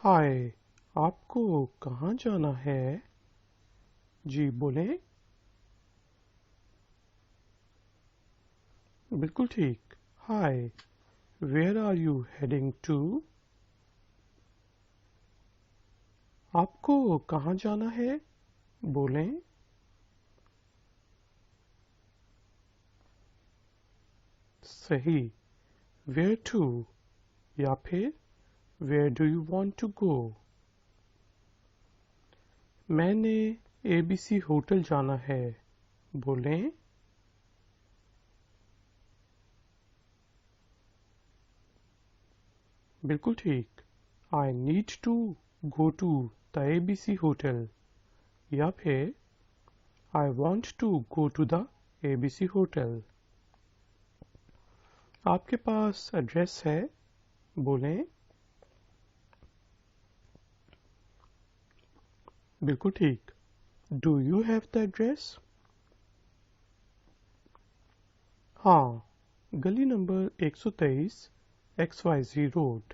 ہائے، آپ کو کہاں جانا ہے؟ جی بولیں۔ بالکل ٹھیک۔ Hi, where are you heading to? آپ کو کہاں جانا ہے؟ بولیں۔ صحیح، ویئر ٹو یا پھر where do you want to go? میں نے اے بی سی ہوٹل جانا ہے۔ بولیں۔ بالکل ٹھیک۔ I need to go to the A B C hotel یا پھر I want to go to the A B C hotel. آپ کے پاس ایڈریس ہے؟ بولیں۔ بالکل ٹھیک۔ Do you have the address? ہاں، گلی نمبر 123 XYZ روڈ،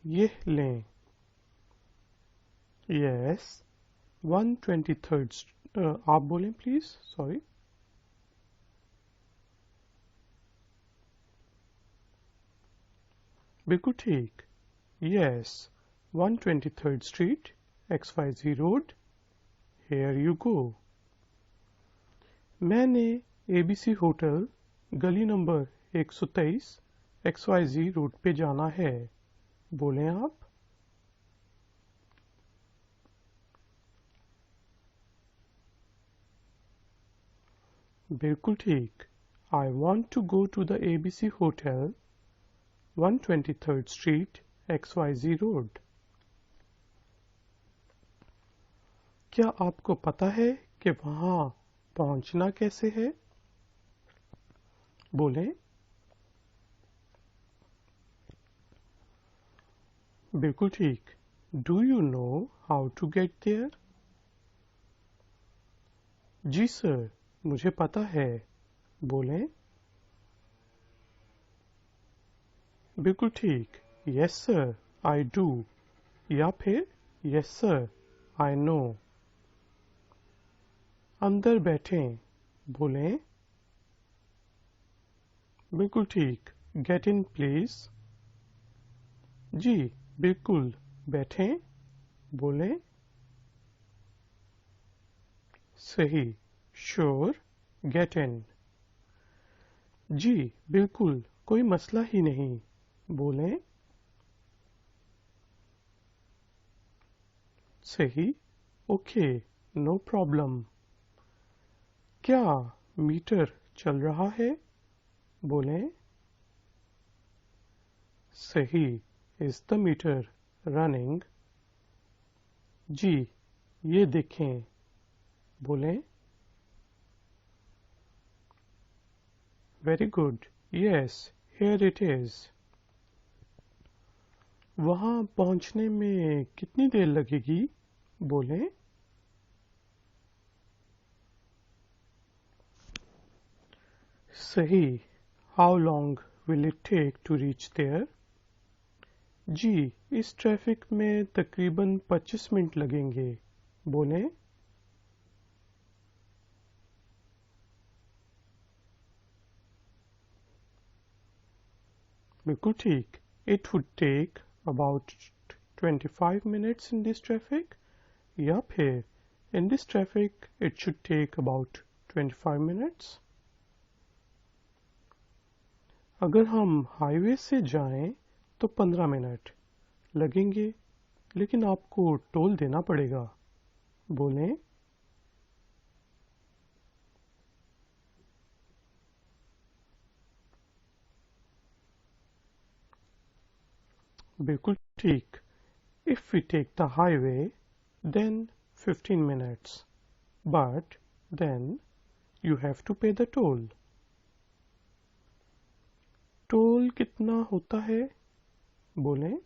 یہ لیں۔ یس، 123 آپ بولیں پلیز، سوری۔ بالکل ٹھیک۔ Yes, 123 street XYZ road, here you go. میں نے اے بی سی ہوٹل گلی نمبر 123 XYZ روڈ پہ جانا ہے۔ بولیں آپ۔ بالکل ٹھیک۔ I want to go to the A B C hotel 123 street XYZ road. کیا آپ کو پتا ہے کہ وہاں پہنچنا کیسے ہے؟ بولیں۔ بالکل ٹھیک۔ Do you know how to get there? جی سر، مجھے پتا ہے۔ بولیں۔ بالکل ٹھیک۔ یس سر، آئی ڈو یا پھر یس سر، آئی نو۔ اندر بیٹھیں۔ بولیں۔ بالکل ٹھیک۔ Get in please. جی بالکل، بیٹھیں۔ بولیں۔ صحیح، شور، گیٹ ان۔ جی بالکل، کوئی مسئلہ ہی نہیں۔ بولیں۔ صحیح، اوکے، نو پرابلم۔ کیا میٹر چل رہا ہے؟ بولیں۔ صحیح، از دا میٹر رننگ؟ جی یہ دیکھیں۔ بولیں۔ Very good, yes, here it is. وہاں پہنچنے میں کتنی دیر لگے گی؟ بولیں۔ صحیح، how long will it take to reach there? جی اس ٹریفک میں تقریباً 25 منٹ لگیں گے۔ بولیں۔ بالکل ٹھیک۔ It would take about 25 minutes in this traffic یا پھر in this traffic it should take about 25 minutes۔ اگر ہم ہائی وے سے جائیں تو 15 منٹ لگیں گے، لیکن آپ کو ٹول دینا پڑے گا۔ بولیں۔ بالکل ٹھیک۔ If we take the highway then 15 minutes, but then you have to pay the toll۔ Toll کتنا ہوتا ہے؟ بولیں۔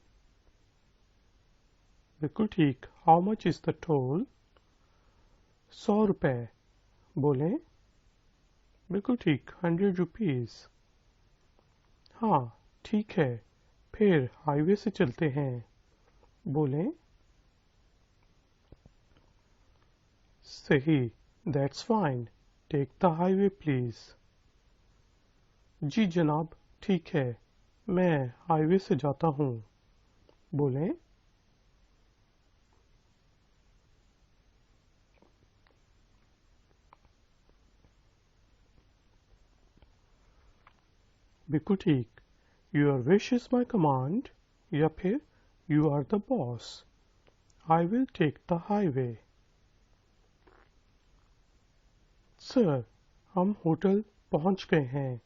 بالکل ٹھیک۔ How much is the toll؟ 100 روپے۔ بولیں۔ بالکل ٹھیک، 100 rupees۔ ہاں ٹھیک ہے، پھر ہائی وے سے چلتے ہیں۔ بولیں صحیح that's fine take the highway please جی جناب ٹھیک ہے میں ہائی وے سے جاتا ہوں بولیں بالکل ٹھیک your wish is my command یا پھر you are the boss I will take the highway سر ہم ہوٹل پہنچ گئے ہیں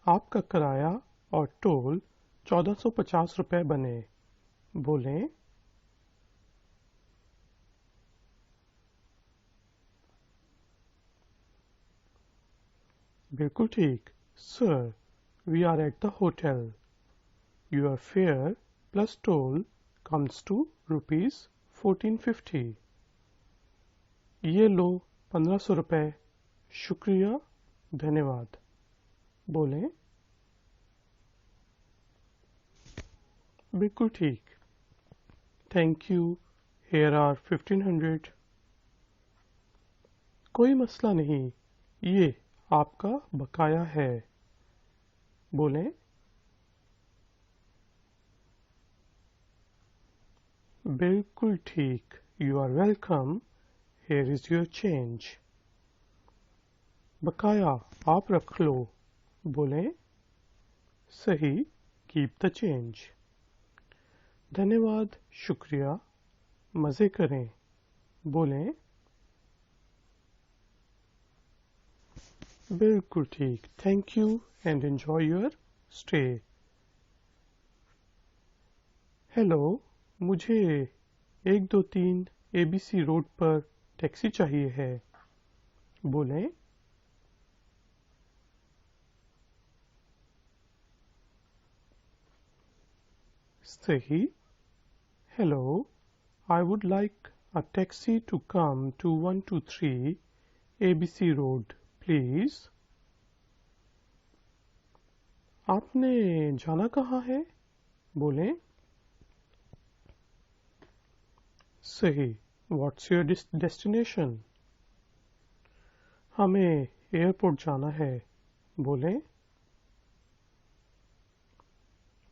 آپ کا کرایہ اور ٹول 1450 روپے بنے بولیں بالکل ٹھیک sir we are at the hotel your fare plus toll comes to rupees 1450 یہ لو 1500 روپے شکریہ دھنیہ واد بولیں بالکل ٹھیک تھینک یو ہیئر آر 1500 کوئی مسئلہ نہیں یہ آپ کا بقایا ہے بولیں بالکل ٹھیک you are welcome here is your change بقایا آپ رکھ لو بولیں صحیح کیپ دا چینج دھنیہ واد شکریہ مزے کریں بولیں بالکل ٹھیک thank you and enjoy your stay hello مجھے 123 ABC روڈ پر ٹیکسی چاہیے ہے بولیں صحیح hello I would like a taxi to come to 123 ABC Road, please. آپ نے جانا کہاں ہے بولیں صحیح واٹس یور ڈیسٹینیشن ہمیں ایئرپورٹ جانا ہے بولیں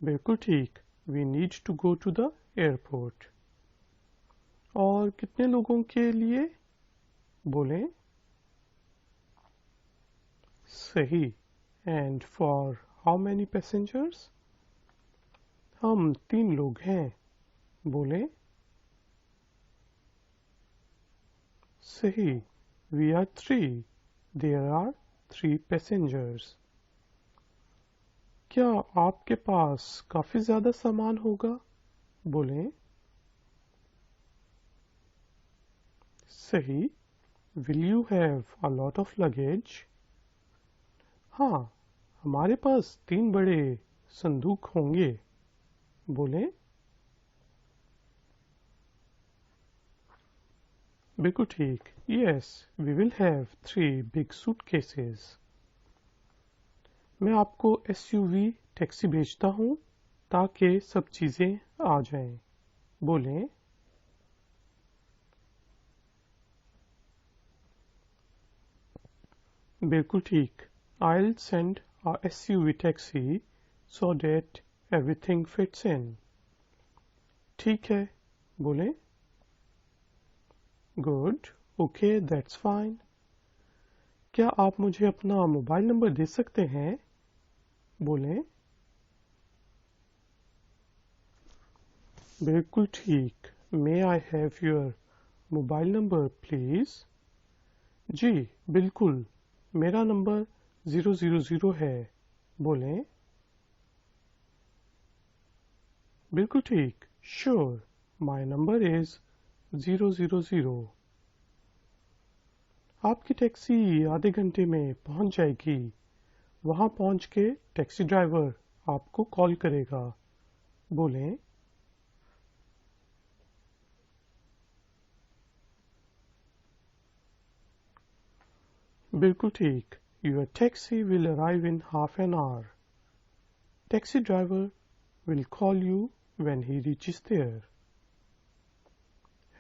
بالکل ٹھیک we need to go to the airport اور کتنے لوگوں کے لیے بولیں صحیح and for how many passengers ہم 3 لوگ ہیں بولیں صحیح we are 3 there are 3 passengers کیا آپ کے پاس کافی زیادہ سامان ہوگا بولیں صحیح will you have a lot of luggage ہاں ہمارے پاس 3 بڑے صندوق ہوں گے بولیں بالکل ٹھیک yes we will have 3 big suitcases میں آپ کو SUV ٹیکسی بھیجتا ہوں تاکہ سب چیزیں آ جائیں بولیں بالکل ٹھیک I'll send a SUV taxi so that everything fits in ٹھیک ہے بولیں گڈ اوکے دیٹس فائن کیا آپ مجھے اپنا موبائل نمبر دے سکتے ہیں بولیں بالکل ٹھیک may I have your mobile number please جی بالکل میرا نمبر 000 ہے بولیں بالکل ٹھیک شیور مائی نمبر از 000 آپ کی ٹیکسی آدھے گھنٹے میں پہنچ جائے گی وہاں پہنچ کے ٹیکسی ڈرائیور آپ کو کال کرے گا بولیں بالکل ٹھیک your taxi will arrive in half an hour taxi driver will call you when he reaches there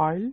I'll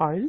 I'll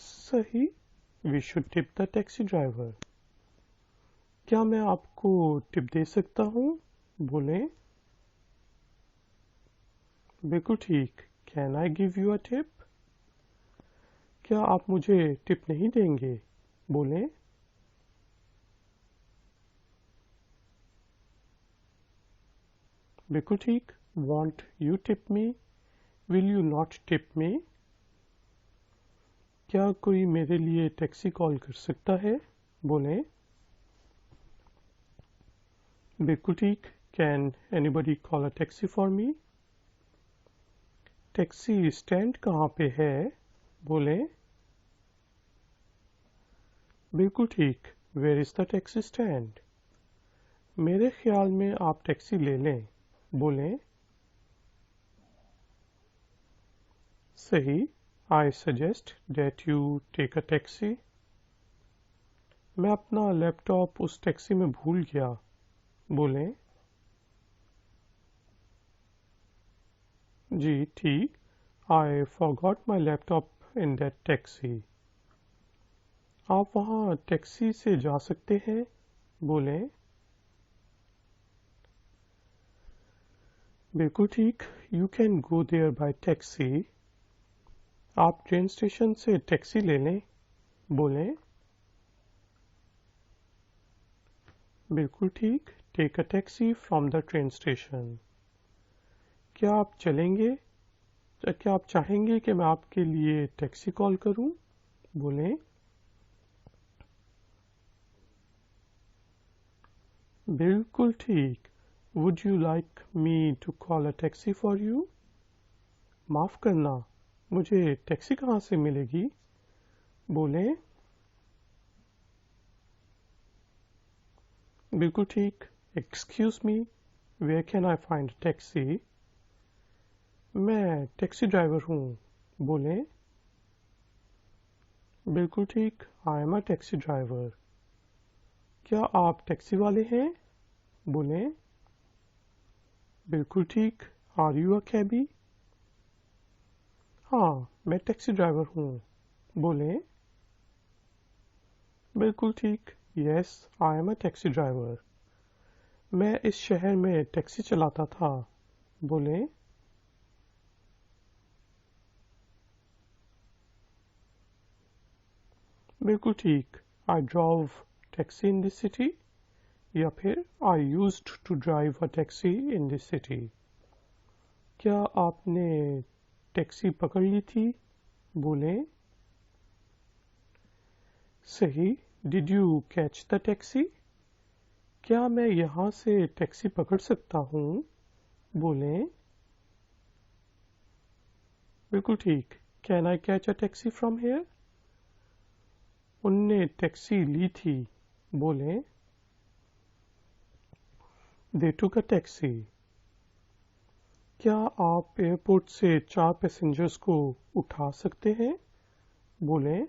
صحیح. We should tip the taxi driver. کیا میں آپ کو ٹپ دے سکتا ہوں؟ بولیں. بالکل ٹھیک. Can I give you a tip? کیا آپ مجھے ٹپ نہیں دیں گے؟ بولیں. بالکل ٹھیک. Won't you tip me? Will you not tip me? کیا کوئی میرے لیے ٹیکسی کال کر سکتا ہے؟ بولیں. بالکل ٹھیک. Can anybody call a taxi for me? Taxi stand کہاں پہ ہے؟ بولیں. بالکل ٹھیک. Where is the taxi stand? میرے خیال میں آپ ٹیکسی لے لیں. بولیں. صحیح. I suggest that you take a taxi. میں اپنا لیپ ٹاپ اس ٹیکسی میں بھول گیا. بولیں. جی ٹھیک. I forgot my laptop in that taxi. آپ وہاں ٹیکسی سے جا سکتے ہیں. بولیں. بالکل ٹھیک. You can go there by taxi. آپ ٹرین اسٹیشن سے ٹیکسی لے لیں. بولیں. بالکل ٹھیک. Take a taxi from the train station. کیا آپ چلیں گے؟ کیا آپ چاہیں گے کہ میں آپ کے لیے ٹیکسی کال کروں؟ بولیں. بالکل ٹھیک. Would you like me to call a taxi for you? معاف کرنا، مجھے ٹیکسی کہاں سے ملے گی؟ بولیں. بالکل ٹھیک. Excuse me, where can I find a taxi? میں ٹیکسی ڈرائیور ہوں. بولیں. بالکل ٹھیک. I am a taxi driver. کیا آپ ٹیکسی والے ہیں؟ بولیں. بالکل ٹھیک. Are you a cabbie? ہاں میں ٹیکسی ڈرائیور ہوں. بولیں. بالکل ٹھیک. Yes, I am a taxi driver. میں اس شہر میں ٹیکسی چلاتا تھا. بولیں. بالکل ٹھیک. I drove taxi in this city. یا پھر I used to drive a taxi in this city. کیا آپ نے ٹیکسی پکڑ لی تھی؟ بولیں. صحیح. Did you catch the taxi? کیا میں یہاں سے ٹیکسی پکڑ سکتا ہوں؟ بولیں. بالکل ٹھیک. Can I catch a taxi from here? ان نے ٹیکسی لی تھی. بولیں. They took a taxi. کیا آپ ایئرپورٹ سے 4 پیسنجرز کو اٹھا سکتے ہیں؟ بولیں.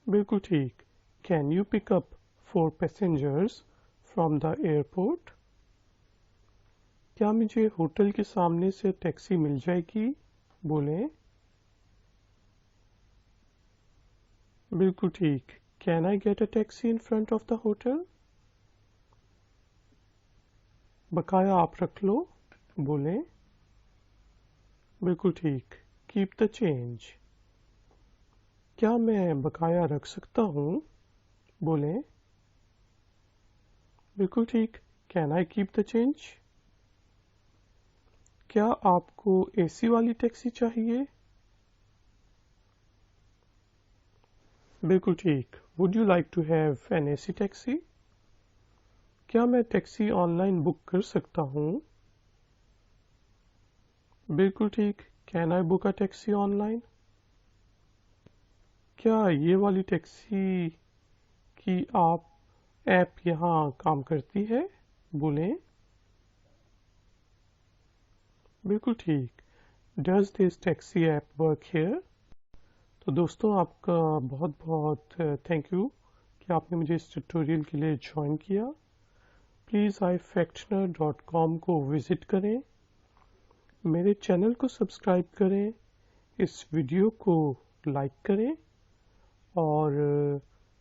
بالکل ٹھیک. Can you pick up 4 passengers from the airport? کیا مجھے ہوٹل کے سامنے سے ٹیکسی مل جائے گی؟ بولیں. بالکل ٹھیک. Can I get a taxi in front of the hotel? بقایا آپ رکھ لو. بولیں. بالکل ٹھیک. Keep the change. کیا میں بقایا رکھ سکتا ہوں؟ بولیں. بالکل ٹھیک. Can I keep the change? کیا آپ کو اے سی والی ٹیکسی چاہیے؟ بالکل ٹھیک. Would you like to have an AC taxi? کیا میں ٹیکسی آن لائن بک کر سکتا ہوں؟ بالکل ٹھیک. Can I book a taxi online? کیا یہ والی ٹیکسی کی ایپ یہاں کام کرتی ہے؟ بولیں. بالکل ٹھیک. Does this taxi app work here? تو دوستوں آپ کا بہت بہت تھینک یو کہ آپ نے مجھے اس ٹیوٹوریل کے لیے جوائن کیا. پلیز ifactioner.com کو وزٹ کریں. میرے چینل کو سبسکرائب کریں. اس ویڈیو کو لائک کریں اور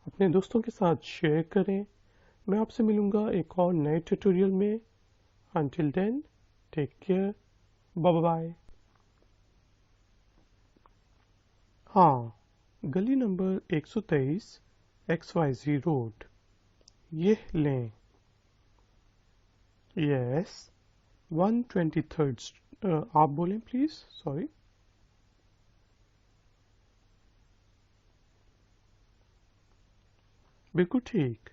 اپنے دوستوں کے ساتھ شیئر کریں. میں آپ سے ملوں گا ایک اور نئے ٹیوٹوریل میں. Until then take care. Bye bye. ہاں، گلی نمبر 123 XYZ روڈ یہ لیں. یس 123 آپ بولیں پلیز. سوری. بالکل ٹھیک.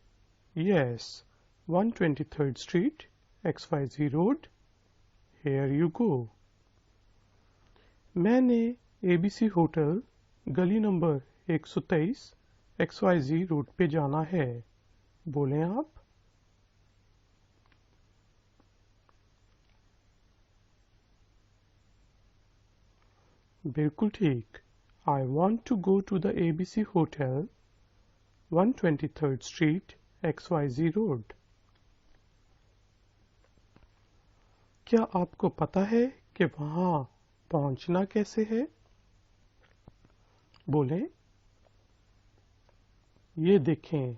Yes 123 street XYZ road. Here you go. میں نے ABC ہوٹل گلی نمبر 123 XYZ روڈ پہ جانا ہے. بولیں آپ. بالکل ٹھیک. I want to go to the ABC hotel 123rd street XYZ road. کیا آپ کو پتا ہے کہ وہاں پہنچنا کیسے ہے؟ بولیں. یہ دیکھیں.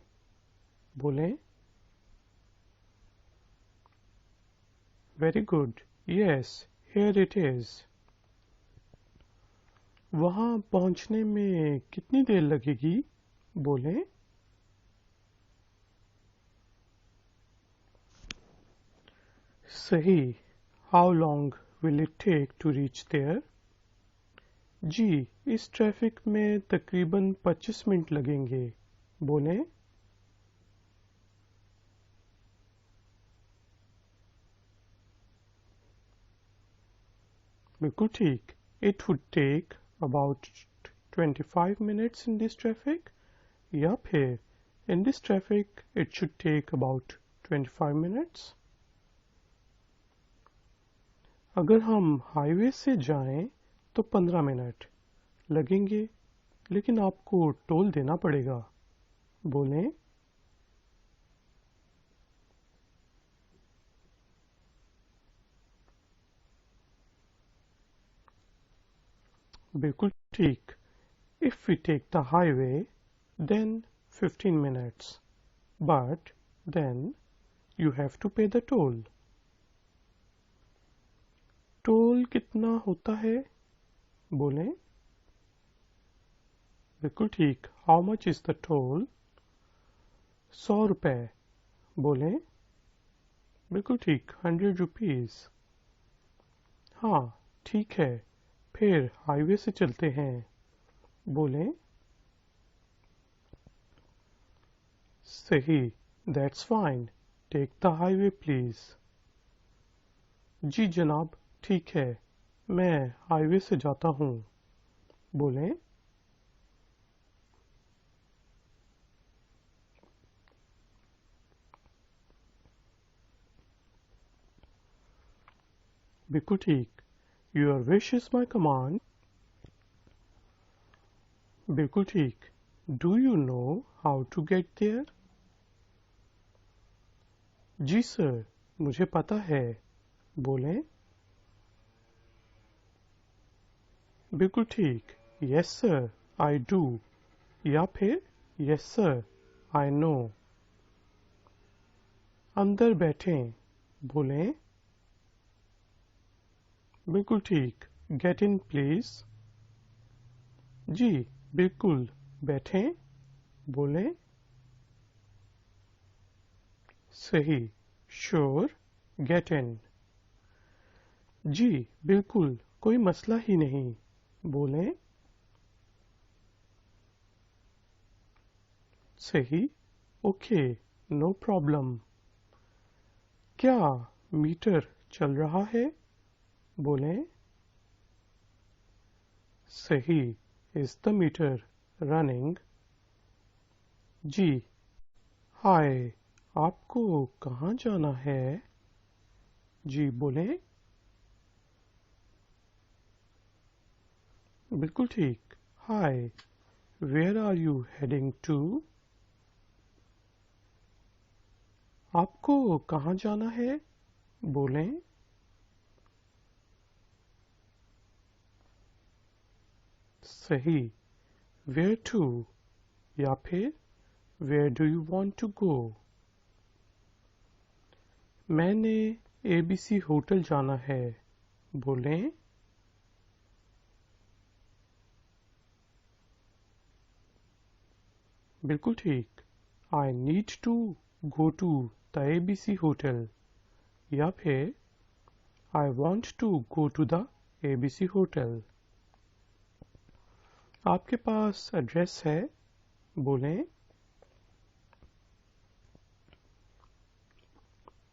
بولیں. Very good. Yes here it is. وہاں پہنچنے میں کتنی دیر لگے گی؟ بولیں. صحیح. How long will it take to reach there? جی اس ٹریفک میں تقریباً 25 منٹ لگیں گے. بولیں. بالکل ٹھیک. It would take about 25 minutes in this traffic. یا پھر in this traffic it should take about 25 minutes. اگر ہم ہائی وے سے جائیں تو 15 منٹ لگیں گے لیکن آپ کو ٹول دینا پڑے گا. بولیں. بالکل ٹھیک. If we take the highway then 15 minutes but then you have to pay the toll. Toll کتنا ہوتا ہے؟ بولیں. بالکل ٹھیک. How much is the tool? 100 روپے. بولیں. بالکل ٹھیک. 100 rupees. ہاں ٹھیک ہے. پھر ہائی وے سے چلتے ہیں. بولیں. صحیح. That's fine. Take the highway please. جی جناب ٹھیک ہے میں ہائی وے سے جاتا ہوں. بولیں. بالکل ٹھیک. Your wish is my command. بالکل ٹھیک. Do you know how to get there? جی سر مجھے پتا ہے. بولیں. بالکل ٹھیک. Yes sir I do. یا پھر یس سر آئی نو. اندر بیٹھیں. بولیں. بالکل ٹھیک. Get in please. جی بالکل بیٹھیں. بولیں. صحیح. شور. Get in. جی بالکل کوئی مسئلہ ہی نہیں. بولیں. صحیح. Okay no problem. کیا میٹر چل رہا ہے؟ بولیں. صحیح. از دا میٹر رننگ؟ جی. ہائے آپ کو کہاں جانا ہے؟ جی بولیں. بالکل ٹھیک. Hi where are you heading to? آپ کو کہاں جانا ہے؟ بولیں. صحیح. Where to یا پھر Where do you want to go؟ میں نے ABC ہوٹل جانا ہے. بولیں بالکل ٹھیک. I need to go to the ABC hotel یا پھر I want to go to the ABC hotel. آپ کے پاس ایڈریس ہے؟ بولیں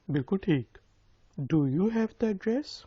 بالکل ٹھیک. Do you have the address؟